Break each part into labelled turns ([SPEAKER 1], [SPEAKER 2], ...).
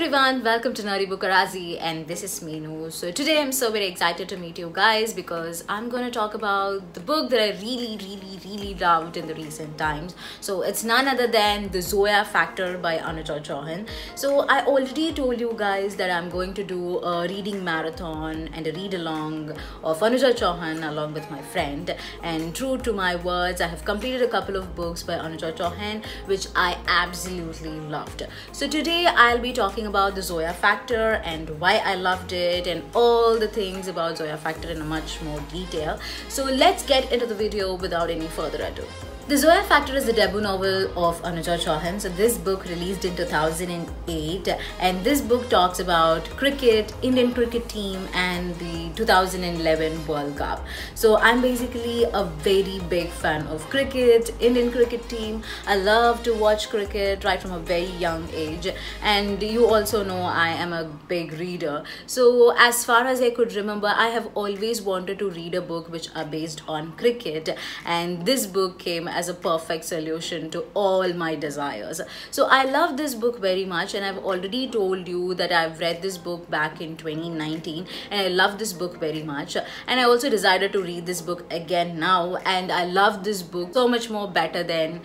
[SPEAKER 1] everyone, welcome to Bookarazzi, and this is Meenu. So today I'm so very excited to meet you guys because I'm going to talk about the book that I really loved in the recent times. So it's none other than The Zoya Factor by Anuja Chauhan. So I already told you guys that I'm going to do a reading marathon and a read along of Anuja Chauhan along with my friend, and true to my words, I have completed a couple of books by Anuja Chauhan which I absolutely loved. So today I'll be talking about the Zoya Factor and why I loved it and all the things about Zoya Factor in a much more detail. So let's get into the video without any further ado. The Zoya Factor is the debut novel of Anuja Chauhan. So this book released in 2008, and this book talks about cricket, Indian cricket team and the 2011 World Cup. So I'm basically a very big fan of cricket, Indian cricket team. I love to watch cricket right from a very young age, and you also know I am a big reader. So as far as I could remember, I have always wanted to read a book which are based on cricket, and this book came as a perfect solution to all my desires. So I love this book very much, and I've already told you that I've read this book back in 2019 and I love this book very much, and I also decided to read this book again now, and I love this book so much more better than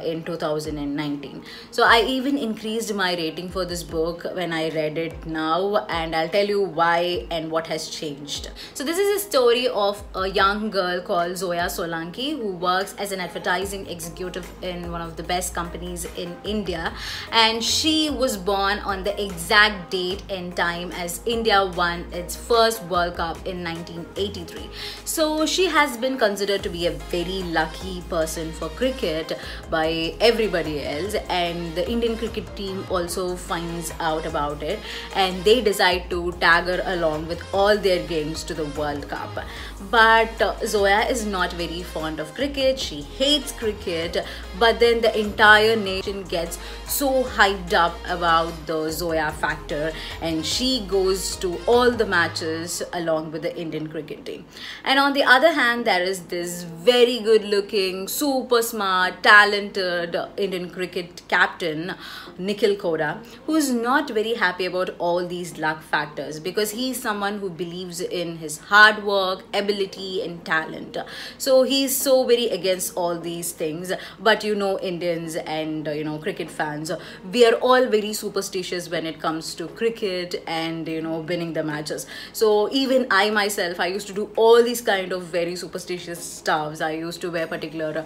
[SPEAKER 1] in 2019. So I even increased my rating for this book when I read it now, and I'll tell you why and what has changed. So this is a story of a young girl called Zoya Solanki who works as an advertising executive in one of the best companies in India, and she was born on the exact date and time as India won its first World Cup in 1983. So she has been considered to be a very lucky person for cricket by everybody else, and the Indian cricket team also finds out about it and they decide to tag her along with all their games to the World Cup. But Zoya is not very fond of cricket. She hates cricket, but then the entire nation gets so hyped up about the Zoya Factor, and she goes to all the matches along with the Indian cricket team. And on the other hand, there is this very good looking, super smart, talented Indian cricket captain Nikhil Koda, who is not very happy about all these luck factors because he's someone who believes in his hard work, ability and talent. So he's so very against all these things. But you know, Indians and cricket fans, we are all very superstitious when it comes to cricket and winning the matches. So even I myself, I used to do all these kind of very superstitious stuffs. I used to wear particular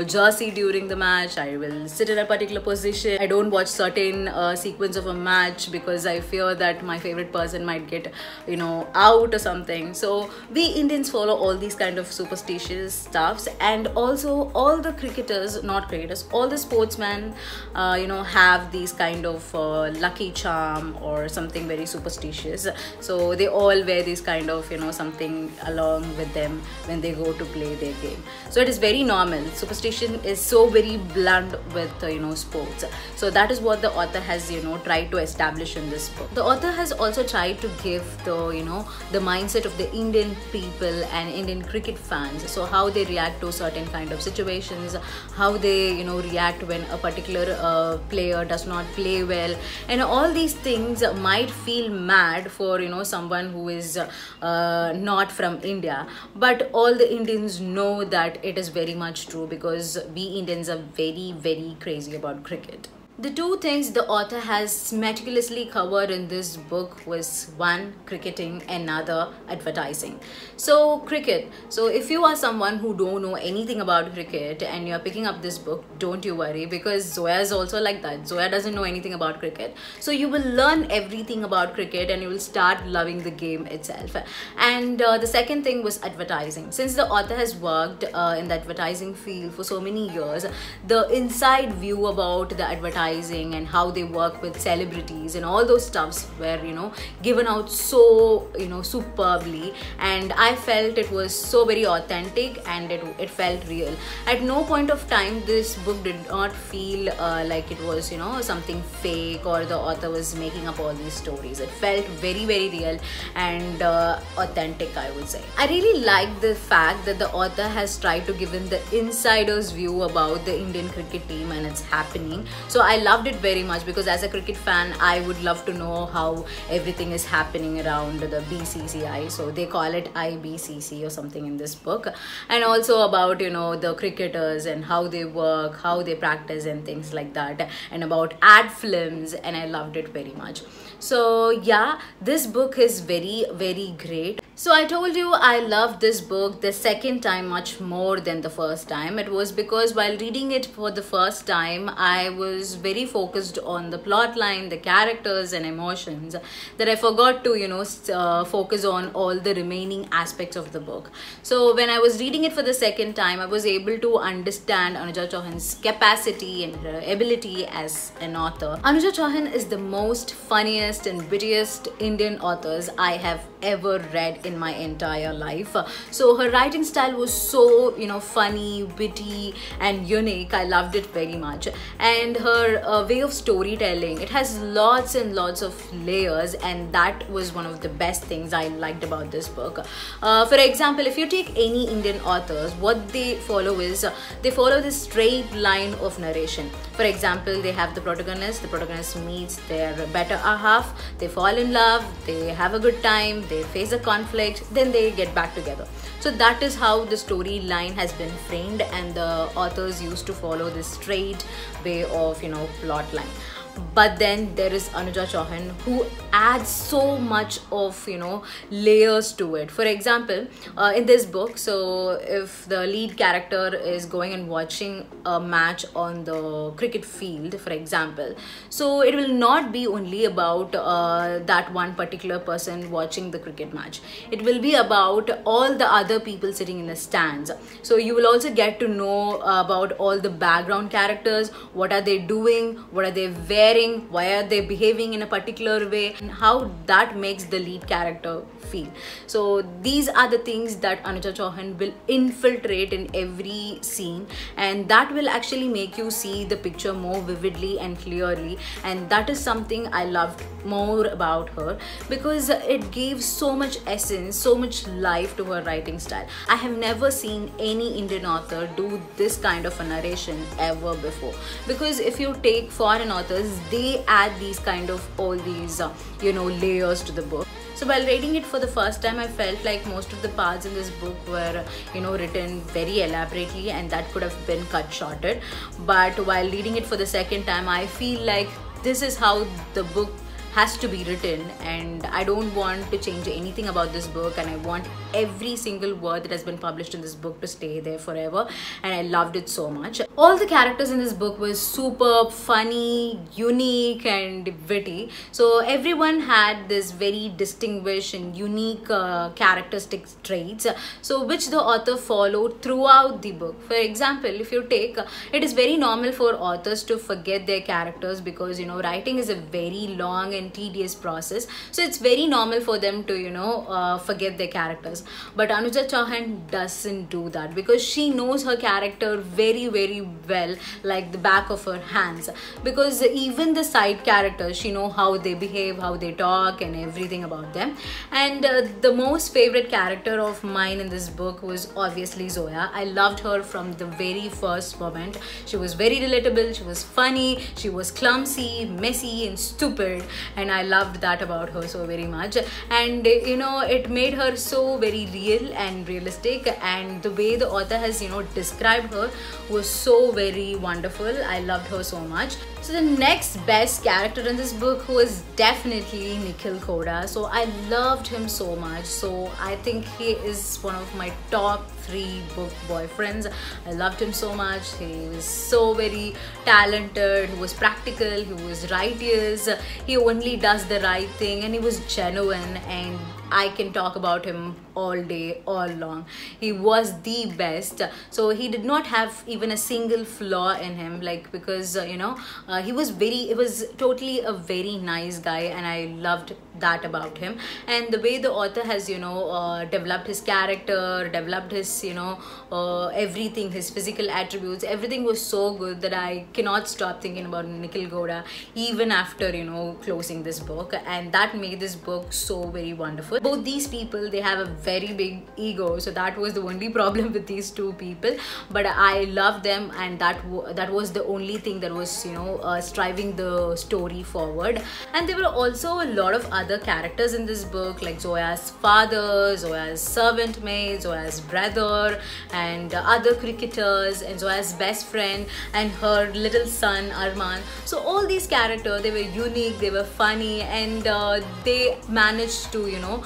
[SPEAKER 1] jersey during the match. I will sit in a particular position. I don't watch certain sequence of a match because I fear that my favorite person might get out or something. So we Indians follow all these kind of superstitious stuffs, and also all the cricketers, not cricketers, all the sportsmen have these kind of lucky charm or something very superstitious. So they all wear this kind of something along with them when they go to play their game. So it is very normal. Superstition is so very blunt with sports. So that is what the author has tried to establish in this book. The author has also tried to give the mindset of the Indian people and Indian cricket fans. So how they react to certain kind of situations, how they react when a particular player does not play well, and all these things might feel mad for someone who is not from India, but all the Indians know that it is very much true because we Indians are very crazy about cricket. The two things the author has meticulously covered in this book was one, cricketing, another, advertising. So cricket. So if you are someone who don't know anything about cricket and you're picking up this book, don't you worry, because Zoya is also like that. Zoya doesn't know anything about cricket. So you will learn everything about cricket and you will start loving the game itself. And the second thing was advertising. Since the author has worked in the advertising field for so many years, the inside view about the advertising and how they work with celebrities and all those stuffs were given out so superbly, and I felt it was so very authentic and it felt real. At no point of time this book did not feel like it was something fake or the author was making up all these stories. It felt very real and authentic, I would say. I really like the fact that the author has tried to give in the insider's view about the Indian cricket team and its happening. So I I loved it very much because as a cricket fan, I would love to know how everything is happening around the BCCI. So they call it IBCC or something in this book. And also about, you know, the cricketers and how they work, how they practice and things like that. And about ad films, and I loved it very much. So yeah, this book is very, very great. So I told you I loved this book the second time much more than the first time. It was because while reading it for the first time, I was very focused on the plot line, the characters and emotions, that I forgot to, you know, focus on all the remaining aspects of the book. So when I was reading it for the second time, I was able to understand Anuja Chauhan's capacity and her ability as an author. Anuja Chauhan is the most funniest and wittiest Indian authors I have ever read in my entire life. So her writing style was so, you know, funny, witty and unique. I loved it very much. And her way of storytelling, it has lots and lots of layers, and that was one of the best things I liked about this book. For example, if you take any Indian authors, what they follow is they follow this straight line of narration. For example, they have the protagonist meets their better half, they fall in love, they have a good time, they face a conflict, then they get back together. So that is how the storyline has been framed, and the authors used to follow this straight way of, you know, plot line. But then there is Anuja Chauhan, who adds so much of, you know, layers to it. For example, in this book, so if the lead character is going and watching a match on the cricket field, for example, so it will not be only about that one particular person watching the cricket match. It will be about all the other people sitting in the stands. So you will also get to know about all the background characters, what are they doing, what are they wearing, why are they behaving in a particular way, and how that makes the lead character feel. So these are the things that Anuja Chauhan will infiltrate in every scene, and that will actually make you see the picture more vividly and clearly. And that is something I loved more about her, because it gave so much essence, so much life to her writing style. I have never seen any Indian author do this kind of a narration ever before, because if you take foreign authors, they add these kind of all these you know, layers to the book. So while reading it for the first time, I felt like most of the parts in this book were, you know, written very elaborately, and that could have been cut shorted. But while reading it for the second time, I feel like this is how the book has to be written, and I don't want to change anything about this book, and I want every single word that has been published in this book to stay there forever. And I loved it so much. All the characters in this book were superb, funny, unique and witty. So everyone had this very distinguished and unique characteristic traits, so which the author followed throughout the book. For example, if you take, it is very normal for authors to forget their characters, because, you know, writing is a very long and tedious process. So it's very normal for them to, you know, forget their characters. But Anuja Chauhan doesn't do that, because she knows her character very, very well, like the back of her hands. Because even the side characters, she knows how they behave, how they talk and everything about them. And the most favorite character of mine in this book was obviously Zoya. I loved her from the very first moment. She was very relatable, she was funny, she was clumsy, messy and stupid, and I loved that about her so very much. And you know, it made her so very real and realistic, and the way the author has, you know, described her was so very wonderful. I loved her so much. So the next best character in this book was definitely Nikhil Koda. So I loved him so much. So I think he is one of my top 3 book boyfriends. I loved him so much. He was so very talented, he was practical, he was righteous, he only does the right thing, and he was genuine, and I can talk about him all day, all long. He was the best. So he did not have even a single flaw in him, like, because you know, he was totally a very nice guy, and I loved that about him. And the way the author has, you know, developed his character, developed his, you know, everything, his physical attributes, everything was so good that I cannot stop thinking about Nikhil Koda even after, you know, closing this book. And that made this book so very wonderful. people. Both these people, they have a very big ego, so that was the only problem with these two people. But I love them, and that was the only thing that was, you know, striving the story forward. And there were also a lot of other characters in this book, like Zoya's father, Zoya's servant maid, Zoya's brother, and other cricketers, and Zoya's best friend, and her little son Arman. So all these characters, they were unique, they were funny, and they managed to, you know,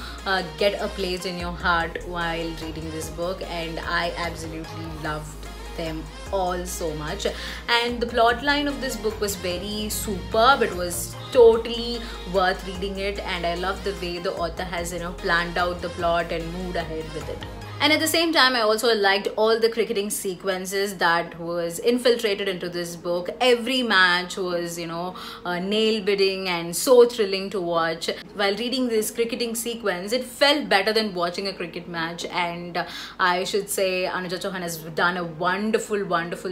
[SPEAKER 1] get a place in your heart while reading this book. And I absolutely loved them all so much. And the plot line of this book was very superb. It was totally worth reading it, and I love the way the author has, you know, planned out the plot and moved ahead with it. And at the same time, I also liked all the cricketing sequences that was infiltrated into this book. Every match was, you know, nail biting and so thrilling to watch. While reading this cricketing sequence, it felt better than watching a cricket match. And I should say Anuja Chauhan has done a wonderful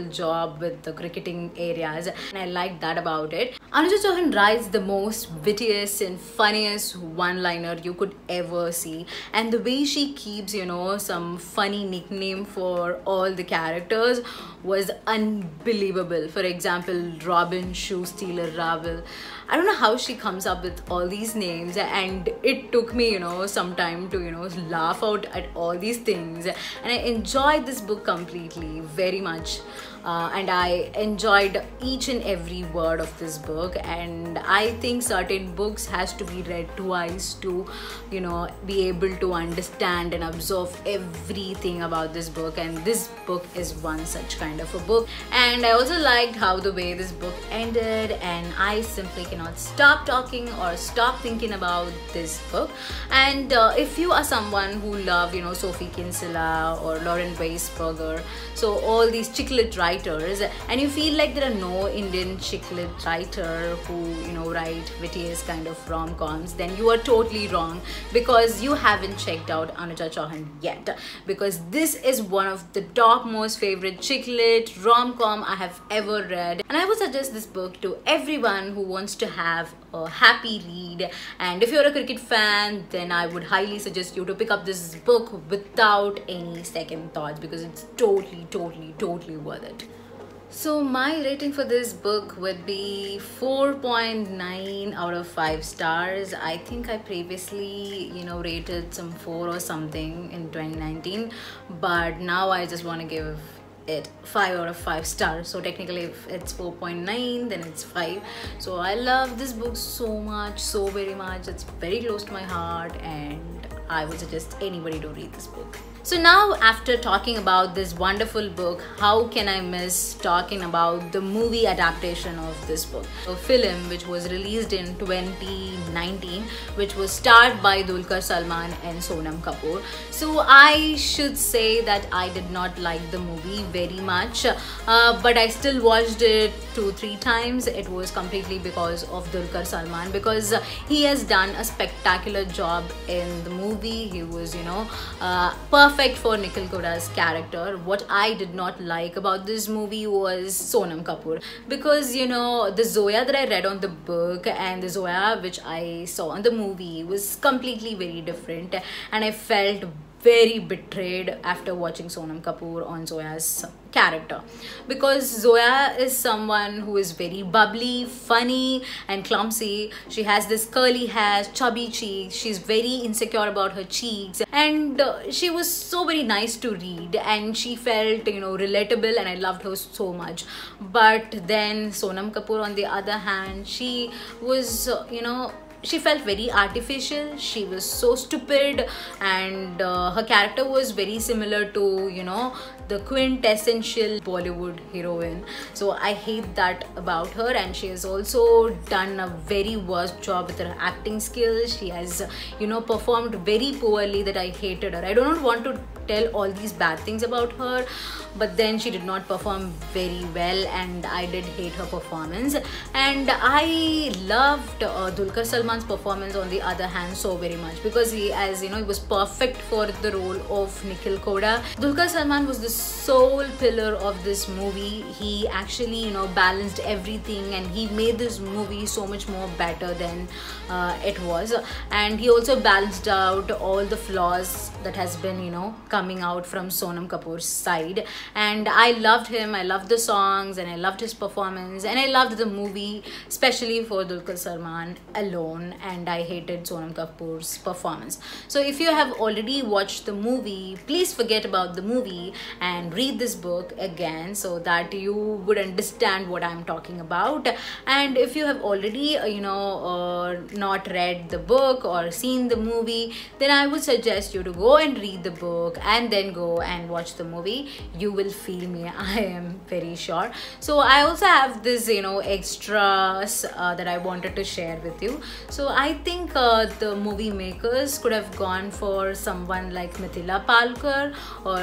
[SPEAKER 1] job with the cricketing areas, and I like that about it. Anuja Chauhan writes the most wittiest and funniest one-liner you could ever see, and the way she keeps, you know, some funny nickname for all the characters was unbelievable. For example, Robin, Shoe Stealer, Ravel. I don't know how she comes up with all these names, and it took me, you know, some time to, you know, laugh out at all these things. And I enjoyed this book completely, very much. And I enjoyed each and every word of this book, and I think certain books has to be read twice to, you know, be able to understand and absorb everything about this book, and this book is one such kind of a book. And I also liked how the way this book ended, and I simply cannot stop talking or stop thinking about this book. And if you are someone who love, you know, Sophie Kinsella or Lauren Weisberger, so all these chick lit writers, and you feel like there are no Indian chick lit writer who, you know, write wittiest kind of rom-coms, then you are totally wrong, because you haven't checked out Anuja Chauhan yet, because this is one of the top most favorite chick lit rom-com I have ever read. And I would suggest this book to everyone who wants to have a happy read. And if you're a cricket fan, then I would highly suggest you to pick up this book without any second thoughts, because it's totally worth it. So my rating for this book would be 4.9 out of 5 stars. I think I previously, you know, rated some 4 or something in 2019, but now I just want to give it 5 out of 5 stars. So technically if it's 4.9, then it's 5. So I love this book so much, so very much. It's very close to my heart, and I would suggest anybody to read this book. So now, after talking about this wonderful book, how can I miss talking about the movie adaptation of this book? A film which was released in 2019, which was starred by Dulquer Salman and Sonam Kapoor. So I should say that I did not like the movie very much, but I still watched it 2-3 times. It was completely because of Dulquer Salman, because he has done a spectacular job in the movie. He was, you know, perfect for Nikhil Koda's character. What I did not like about this movie was Sonam Kapoor, because, you know, the Zoya that I read on the book and the Zoya which I saw on the movie was completely very different, and I felt very betrayed after watching Sonam Kapoor on Zoya's character, because Zoya is someone who is very bubbly, funny and clumsy. She has this curly hair, chubby cheeks, she's very insecure about her cheeks, and she was so very nice to read, and she felt, you know, relatable, and I loved her so much. But then Sonam Kapoor, on the other hand, she was, you know, she felt very artificial. She was so stupid, and her character was very similar to, you know, the quintessential Bollywood heroine. So I hate that about her, and she has also done a very worst job with her acting skills. She has, you know, performed very poorly, that I hated her. I do not want to tell all these bad things about her, but then she did not perform very well, and I did hate her performance. And I loved Dulquer Salman's performance on the other hand so very much, because he, as you know, he was perfect for the role of Nikhil Koda. Dulquer Salman was the sole pillar of this movie. He actually, you know, balanced everything, and he made this movie so much more better than it was. And he also balanced out all the flaws that has been, you know, coming out from Sonam Kapoor's side. And I loved him, I loved the songs, and I loved his performance, and I loved the movie, especially for Dulquer Salman alone, and I hated Sonam Kapoor's performance. So if you have already watched the movie, please forget about the movie and read this book again, so that you would understand what I'm talking about. And if you have already not read the book or seen the movie, then I would suggest you to go and read the book and then go and watch the movie. You will feel me, I am very sure. So I also have this, you know, extras that I wanted to share with you. So I think the movie makers could have gone for someone like Mithila Palkar or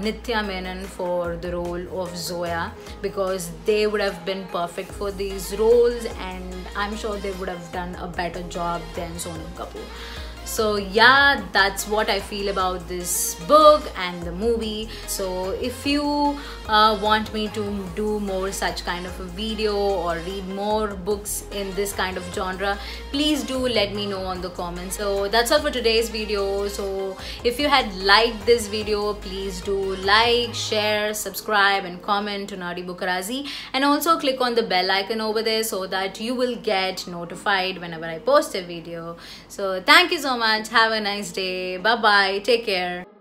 [SPEAKER 1] Nitya Menon for the role of Zoya, because they would have been perfect for these roles, and I'm sure they would have done a better job than Sonam Kapoor. So yeah, that's what I feel about this book and the movie. So if you want me to do more such kind of a video or read more books in this kind of genre, please do let me know on the comments. So that's all for today's video. So if you had liked this video, please do like, share, subscribe and comment to Naughty Bookarazzi, and also click on the bell icon over there so that you will get notified whenever I post a video. So thank you so much. Have a nice day. Bye bye. Take care.